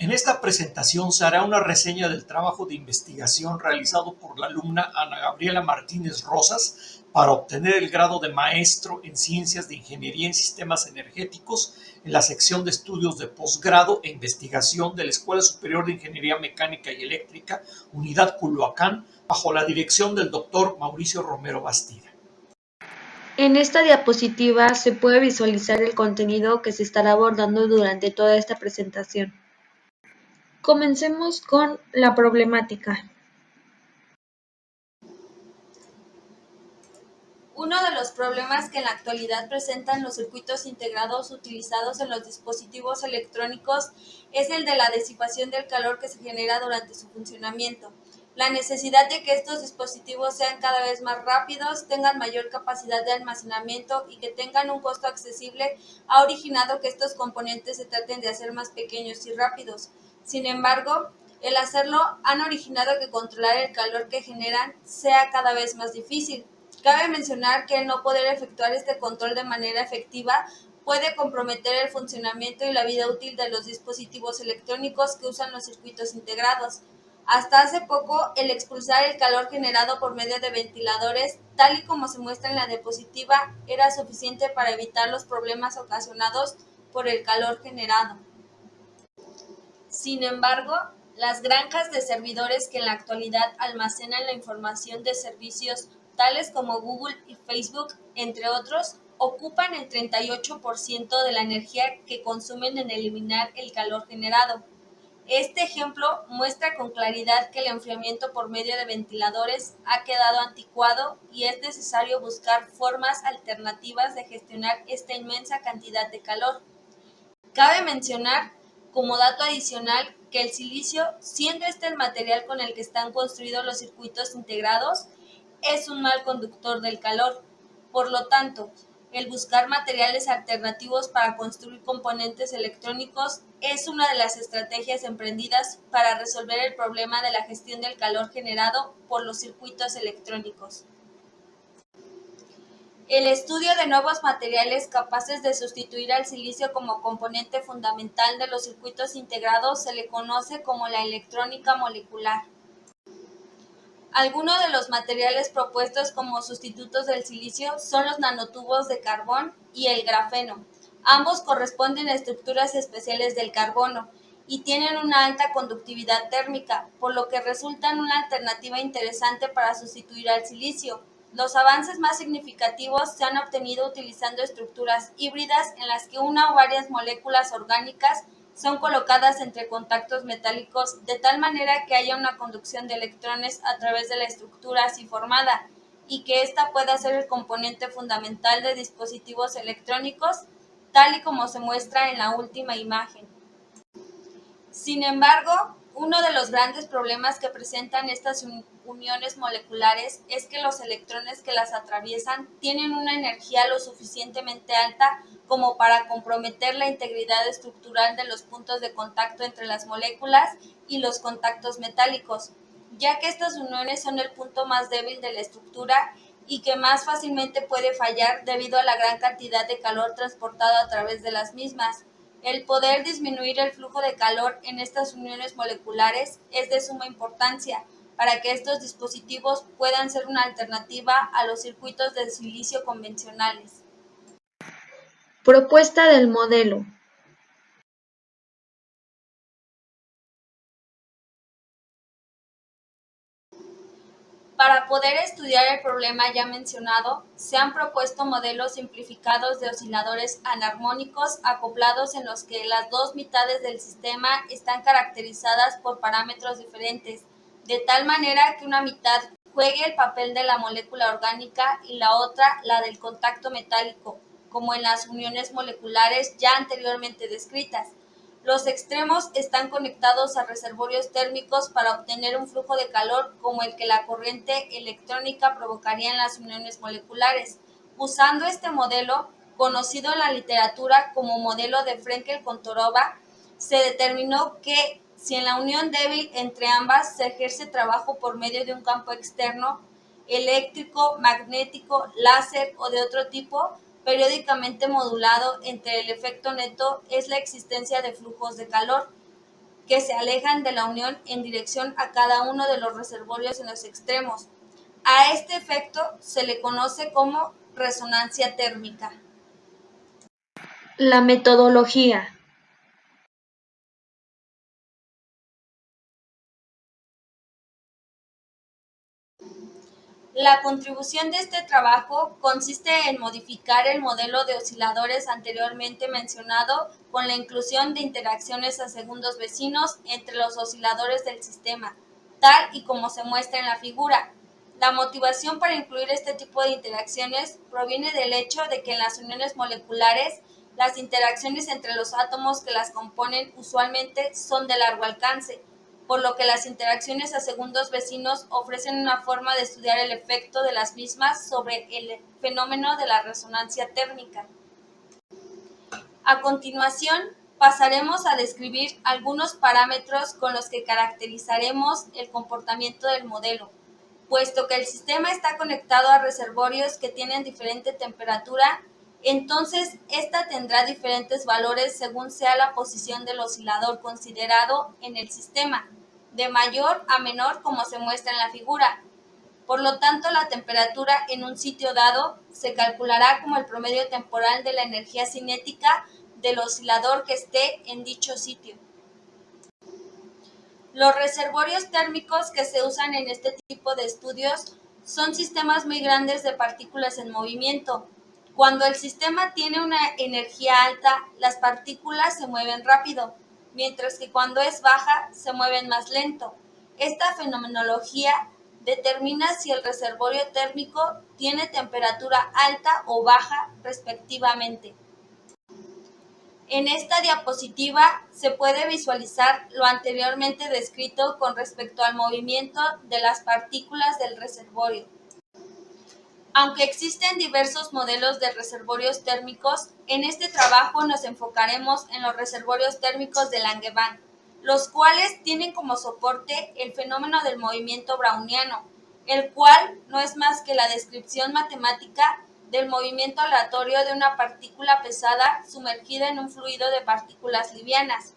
En esta presentación se hará una reseña del trabajo de investigación realizado por la alumna Ana Gabriela Martínez Rosas para obtener el grado de maestro en Ciencias de Ingeniería en Sistemas Energéticos en la sección de estudios de posgrado e investigación de la Escuela Superior de Ingeniería Mecánica y Eléctrica, Unidad Culhuacán, bajo la dirección del doctor Mauricio Romero Bastida. En esta diapositiva se puede visualizar el contenido que se estará abordando durante toda esta presentación. Comencemos con la problemática. Uno de los problemas que en la actualidad presentan los circuitos integrados utilizados en los dispositivos electrónicos es el de la disipación del calor que se genera durante su funcionamiento. La necesidad de que estos dispositivos sean cada vez más rápidos, tengan mayor capacidad de almacenamiento y que tengan un costo accesible ha originado que estos componentes se traten de hacer más pequeños y rápidos. Sin embargo, el hacerlo han originado que controlar el calor que generan sea cada vez más difícil. Cabe mencionar que el no poder efectuar este control de manera efectiva puede comprometer el funcionamiento y la vida útil de los dispositivos electrónicos que usan los circuitos integrados. Hasta hace poco, el expulsar el calor generado por medio de ventiladores, tal y como se muestra en la diapositiva, era suficiente para evitar los problemas ocasionados por el calor generado. Sin embargo, las granjas de servidores que en la actualidad almacenan la información de servicios tales como Google y Facebook, entre otros, ocupan el 38% de la energía que consumen en eliminar el calor generado. Este ejemplo muestra con claridad que el enfriamiento por medio de ventiladores ha quedado anticuado y es necesario buscar formas alternativas de gestionar esta inmensa cantidad de calor. Cabe mencionar, como dato adicional, que el silicio, siendo este el material con el que están construidos los circuitos integrados, es un mal conductor del calor. Por lo tanto, el buscar materiales alternativos para construir componentes electrónicos es una de las estrategias emprendidas para resolver el problema de la gestión del calor generado por los circuitos electrónicos. El estudio de nuevos materiales capaces de sustituir al silicio como componente fundamental de los circuitos integrados se le conoce como la electrónica molecular. Algunos de los materiales propuestos como sustitutos del silicio son los nanotubos de carbón y el grafeno. Ambos corresponden a estructuras especiales del carbono y tienen una alta conductividad térmica, por lo que resultan una alternativa interesante para sustituir al silicio. Los avances más significativos se han obtenido utilizando estructuras híbridas en las que una o varias moléculas orgánicas son colocadas entre contactos metálicos de tal manera que haya una conducción de electrones a través de la estructura así formada y que ésta pueda ser el componente fundamental de dispositivos electrónicos, tal y como se muestra en la última imagen. Sin embargo, uno de los grandes problemas que presentan estas uniones moleculares es que los electrones que las atraviesan tienen una energía lo suficientemente alta como para comprometer la integridad estructural de los puntos de contacto entre las moléculas y los contactos metálicos, ya que estas uniones son el punto más débil de la estructura y que más fácilmente puede fallar debido a la gran cantidad de calor transportado a través de las mismas. El poder disminuir el flujo de calor en estas uniones moleculares es de suma importancia para que estos dispositivos puedan ser una alternativa a los circuitos de silicio convencionales. Propuesta del modelo. Para poder estudiar el problema ya mencionado, se han propuesto modelos simplificados de osciladores anarmónicos acoplados en los que las dos mitades del sistema están caracterizadas por parámetros diferentes, de tal manera que una mitad juegue el papel de la molécula orgánica y la otra la del contacto metálico, como en las uniones moleculares ya anteriormente descritas. Los extremos están conectados a reservorios térmicos para obtener un flujo de calor como el que la corriente electrónica provocaría en las uniones moleculares. Usando este modelo, conocido en la literatura como modelo de Frenkel-Kontorova, se determinó que si en la unión débil entre ambas se ejerce trabajo por medio de un campo externo, eléctrico, magnético, láser o de otro tipo, periódicamente modulado entre el efecto neto es la existencia de flujos de calor. que se alejan de la unión en dirección a cada uno de los reservorios en los extremos. A este efecto se le conoce como resonancia térmica. La metodología. La contribución de este trabajo consiste en modificar el modelo de osciladores anteriormente mencionado con la inclusión de interacciones a segundos vecinos entre los osciladores del sistema, tal y como se muestra en la figura. La motivación para incluir este tipo de interacciones proviene del hecho de que en las uniones moleculares las interacciones entre los átomos que las componen usualmente son de largo alcance, por lo que las interacciones a segundos vecinos ofrecen una forma de estudiar el efecto de las mismas sobre el fenómeno de la resonancia térmica. A continuación, pasaremos a describir algunos parámetros con los que caracterizaremos el comportamiento del modelo. Puesto que el sistema está conectado a reservorios que tienen diferente temperatura, entonces ésta tendrá diferentes valores según sea la posición del oscilador considerado en el sistema, de mayor a menor como se muestra en la figura. Por lo tanto, la temperatura en un sitio dado se calculará como el promedio temporal de la energía cinética del oscilador que esté en dicho sitio. Los reservorios térmicos que se usan en este tipo de estudios son sistemas muy grandes de partículas en movimiento. Cuando el sistema tiene una energía alta, las partículas se mueven rápido, mientras que cuando es baja, se mueven más lento. Esta fenomenología determina si el reservorio térmico tiene temperatura alta o baja respectivamente. En esta diapositiva se puede visualizar lo anteriormente descrito con respecto al movimiento de las partículas del reservorio. Aunque existen diversos modelos de reservorios térmicos, en este trabajo nos enfocaremos en los reservorios térmicos de Langevin, los cuales tienen como soporte el fenómeno del movimiento browniano, el cual no es más que la descripción matemática del movimiento aleatorio de una partícula pesada sumergida en un fluido de partículas livianas.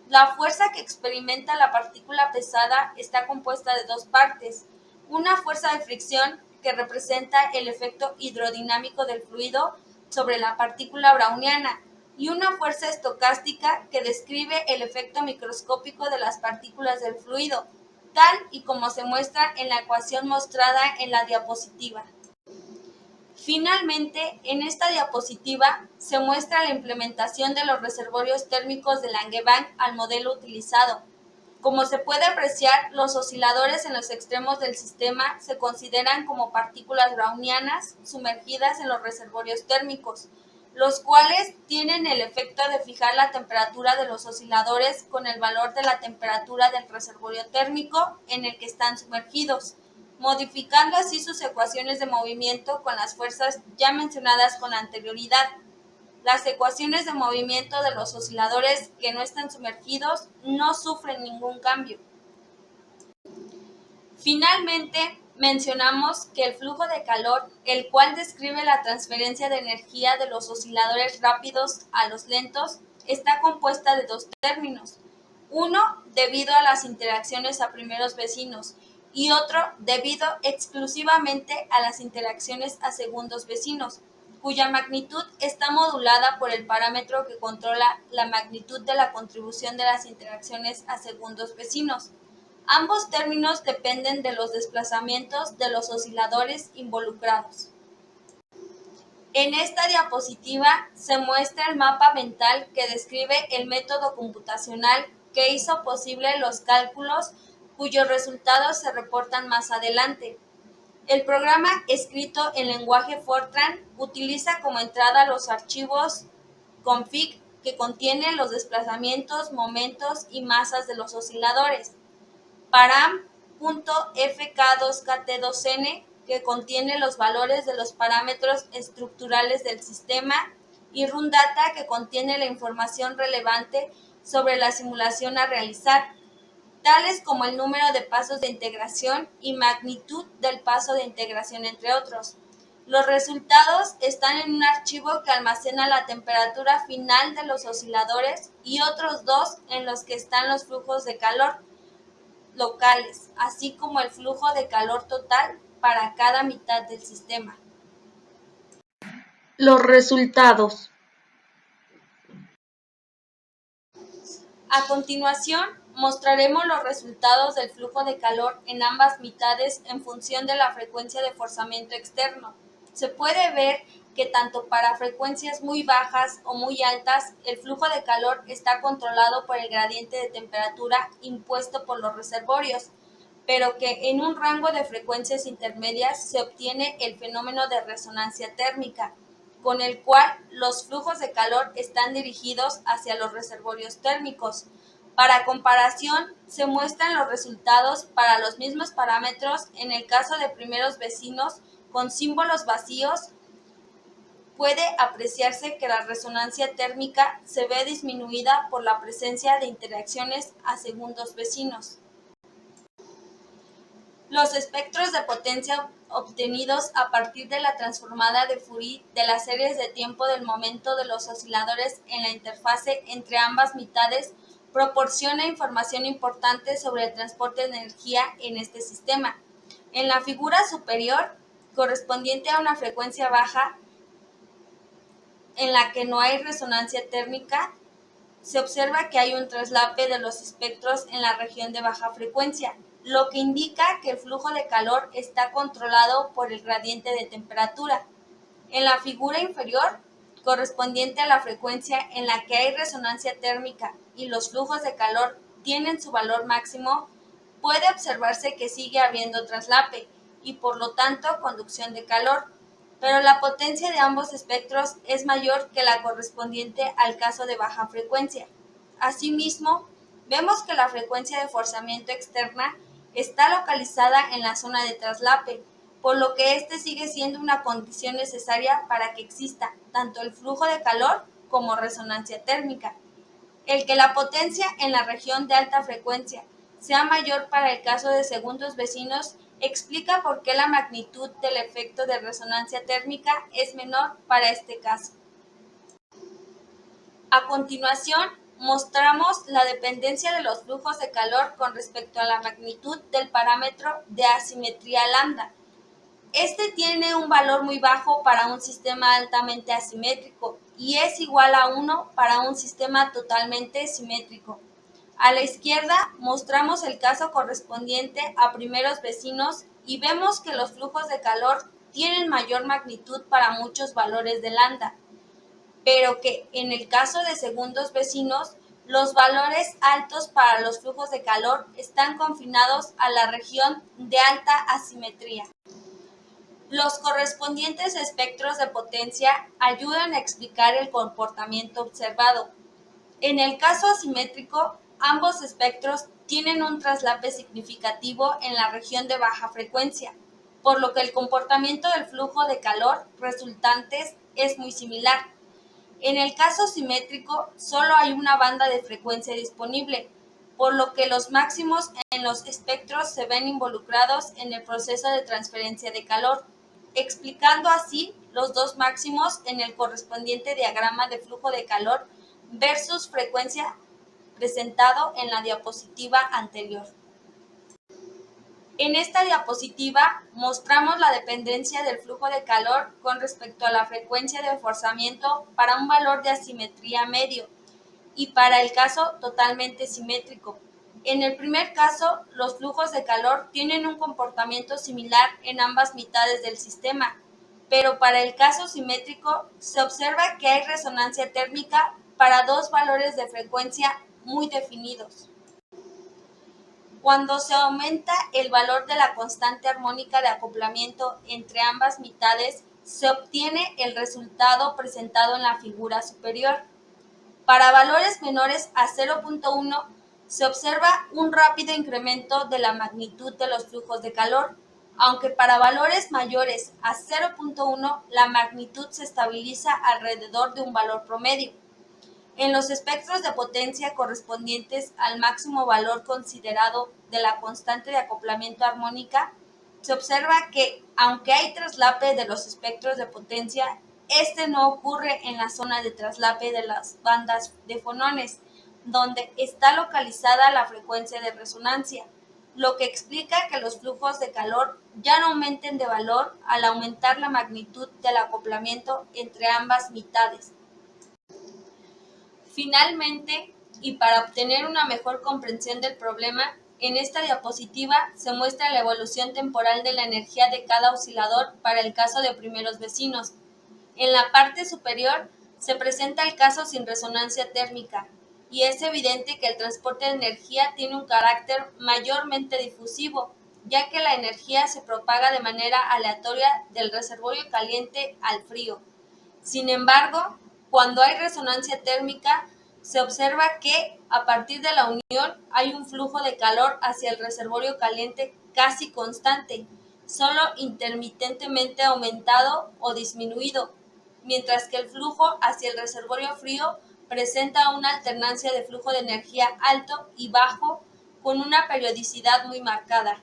La fuerza que experimenta la partícula pesada está compuesta de dos partes: una fuerza de fricción que representa el efecto hidrodinámico del fluido sobre la partícula browniana y una fuerza estocástica que describe el efecto microscópico de las partículas del fluido, tal y como se muestra en la ecuación mostrada en la diapositiva. Finalmente, en esta diapositiva se muestra la implementación de los reservorios térmicos de Langevin al modelo utilizado. Como se puede apreciar, los osciladores en los extremos del sistema se consideran como partículas brownianas sumergidas en los reservorios térmicos, los cuales tienen el efecto de fijar la temperatura de los osciladores con el valor de la temperatura del reservorio térmico en el que están sumergidos, modificando así sus ecuaciones de movimiento con las fuerzas ya mencionadas con anterioridad. Las ecuaciones de movimiento de los osciladores que no están sumergidos no sufren ningún cambio. Finalmente, mencionamos que el flujo de calor, el cual describe la transferencia de energía de los osciladores rápidos a los lentos, está compuesta de dos términos: uno debido a las interacciones a primeros vecinos y otro debido exclusivamente a las interacciones a segundos vecinos, cuya magnitud está modulada por el parámetro que controla la magnitud de la contribución de las interacciones a segundos vecinos. Ambos términos dependen de los desplazamientos de los osciladores involucrados. En esta diapositiva se muestra el mapa mental que describe el método computacional que hizo posible los cálculos cuyos resultados se reportan más adelante. El programa, escrito en lenguaje Fortran, utiliza como entrada los archivos config, que contienen los desplazamientos, momentos y masas de los osciladores, param.fk2kt2n, que contiene los valores de los parámetros estructurales del sistema, y runData, que contiene la información relevante sobre la simulación a realizar, tales como el número de pasos de integración y magnitud del paso de integración, entre otros. Los resultados están en un archivo que almacena la temperatura final de los osciladores y otros dos en los que están los flujos de calor locales, así como el flujo de calor total para cada mitad del sistema. Los resultados. A continuación, mostraremos los resultados del flujo de calor en ambas mitades en función de la frecuencia de forzamiento externo. Se puede ver que tanto para frecuencias muy bajas o muy altas, el flujo de calor está controlado por el gradiente de temperatura impuesto por los reservorios, pero que en un rango de frecuencias intermedias se obtiene el fenómeno de resonancia térmica, con el cual los flujos de calor están dirigidos hacia los reservorios térmicos. Para comparación, se muestran los resultados para los mismos parámetros en el caso de primeros vecinos con símbolos vacíos. Puede apreciarse que la resonancia térmica se ve disminuida por la presencia de interacciones a segundos vecinos. Los espectros de potencia obtenidos a partir de la transformada de Fourier de las series de tiempo del momento de los osciladores en la interfase entre ambas mitades proporciona información importante sobre el transporte de energía en este sistema. En la figura superior, correspondiente a una frecuencia baja en la que no hay resonancia térmica, se observa que hay un traslape de los espectros en la región de baja frecuencia, lo que indica que el flujo de calor está controlado por el gradiente de temperatura. En la figura inferior, correspondiente a la frecuencia en la que hay resonancia térmica y los flujos de calor tienen su valor máximo, puede observarse que sigue habiendo traslape y por lo tanto conducción de calor, pero la potencia de ambos espectros es mayor que la correspondiente al caso de baja frecuencia. Asimismo, vemos que la frecuencia de forzamiento externa está localizada en la zona de traslape, por lo que este sigue siendo una condición necesaria para que exista tanto el flujo de calor como resonancia térmica. El que la potencia en la región de alta frecuencia sea mayor para el caso de segundos vecinos explica por qué la magnitud del efecto de resonancia térmica es menor para este caso. A continuación, mostramos la dependencia de los flujos de calor con respecto a la magnitud del parámetro de asimetría lambda. Este tiene un valor muy bajo para un sistema altamente asimétrico y es igual a 1 para un sistema totalmente simétrico. A la izquierda mostramos el caso correspondiente a primeros vecinos y vemos que los flujos de calor tienen mayor magnitud para muchos valores de lambda, pero que en el caso de segundos vecinos, los valores altos para los flujos de calor están confinados a la región de alta asimetría. Los correspondientes espectros de potencia ayudan a explicar el comportamiento observado. En el caso asimétrico, ambos espectros tienen un traslape significativo en la región de baja frecuencia, por lo que el comportamiento del flujo de calor resultantes es muy similar. En el caso simétrico, solo hay una banda de frecuencia disponible, por lo que los máximos en los espectros se ven involucrados en el proceso de transferencia de calor, explicando así los dos máximos en el correspondiente diagrama de flujo de calor versus frecuencia presentado en la diapositiva anterior. En esta diapositiva mostramos la dependencia del flujo de calor con respecto a la frecuencia de forzamiento para un valor de asimetría medio y para el caso totalmente simétrico. En el primer caso, los flujos de calor tienen un comportamiento similar en ambas mitades del sistema, pero para el caso simétrico se observa que hay resonancia térmica para dos valores de frecuencia muy definidos. Cuando se aumenta el valor de la constante armónica de acoplamiento entre ambas mitades, se obtiene el resultado presentado en la figura superior. Para valores menores a 0.1 se observa un rápido incremento de la magnitud de los flujos de calor, aunque para valores mayores a 0.1 la magnitud se estabiliza alrededor de un valor promedio. En los espectros de potencia correspondientes al máximo valor considerado de la constante de acoplamiento armónica, se observa que, aunque hay traslape de los espectros de potencia, este no ocurre en la zona de traslape de las bandas de fonones, donde está localizada la frecuencia de resonancia, lo que explica que los flujos de calor ya no aumenten de valor al aumentar la magnitud del acoplamiento entre ambas mitades. Finalmente, y para obtener una mejor comprensión del problema, en esta diapositiva se muestra la evolución temporal de la energía de cada oscilador para el caso de primeros vecinos. En la parte superior se presenta el caso sin resonancia térmica, y es evidente que el transporte de energía tiene un carácter mayormente difusivo, ya que la energía se propaga de manera aleatoria del reservorio caliente al frío. Sin embargo, cuando hay resonancia térmica, se observa que, a partir de la unión, hay un flujo de calor hacia el reservorio caliente casi constante, solo intermitentemente aumentado o disminuido, mientras que el flujo hacia el reservorio frío presenta una alternancia de flujo de energía alto y bajo con una periodicidad muy marcada.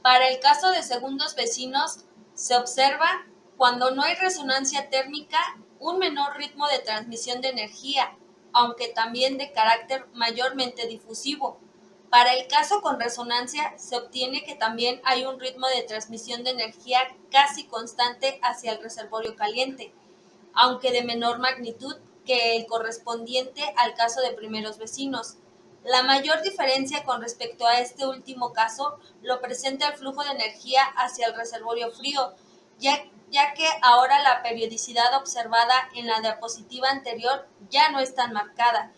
Para el caso de segundos vecinos, se observa, cuando no hay resonancia térmica, un menor ritmo de transmisión de energía, aunque también de carácter mayormente difusivo. Para el caso con resonancia, se obtiene que también hay un ritmo de transmisión de energía casi constante hacia el reservorio caliente, aunque de menor magnitud que el correspondiente al caso de primeros vecinos. La mayor diferencia con respecto a este último caso lo presenta el flujo de energía hacia el reservorio frío, ya que ahora la periodicidad observada en la diapositiva anterior ya no es tan marcada,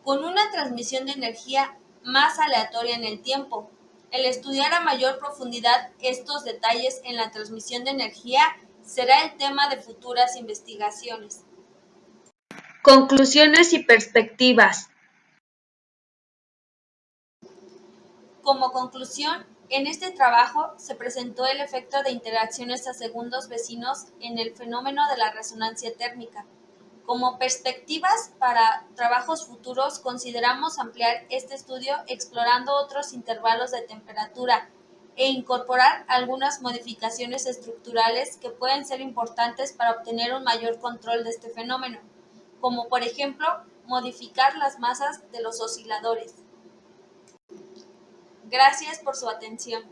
con una transmisión de energía más aleatoria en el tiempo. El estudiar a mayor profundidad estos detalles en la transmisión de energía será el tema de futuras investigaciones. Conclusiones y perspectivas. Como conclusión, en este trabajo se presentó el efecto de interacciones a segundos vecinos en el fenómeno de la resonancia térmica. Como perspectivas para trabajos futuros, consideramos ampliar este estudio explorando otros intervalos de temperatura e incorporar algunas modificaciones estructurales que pueden ser importantes para obtener un mayor control de este fenómeno, como por ejemplo modificar las masas de los osciladores. Gracias por su atención.